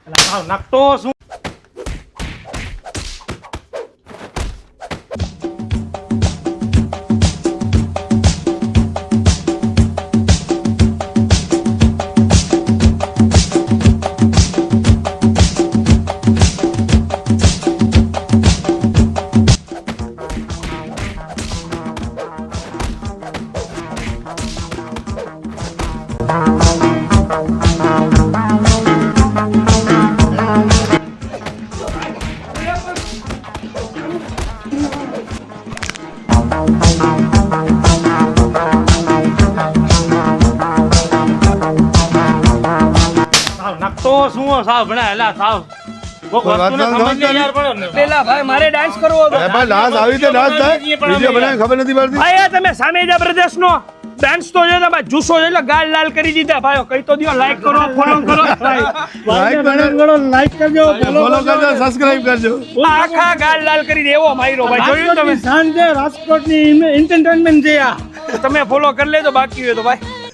નકતો શું નકતો શું સાવ ભણાયેલા સાવ પેલા ભાઈ મારે ડાન્સ કરવો હતો ભાઈ લાજ આવી રીતે લાજ થાય વિડિયો બનાવી ખબર નથી પડતી ભાઈ આ તમે સામેજા પ્રદેશનો ડાન્સ તો જો તમે જુસો એટલે ગાલ લાલ કરી દીધા ભાઈઓ કઈ તો દિયો લાઈક કરો ફોલો કરો લાઈક કરજો ફોલો કરજો સબસ્ક્રાઇબ કરજો આખા ગાલ લાલ કરી દેવો માયરો ભાઈ જોયું તમે સાંજે રાજકોટની એન્ટરટેનમેન્ટ છે આ તમે ફોલો કરી લેજો બાકી હોય તો ભાઈ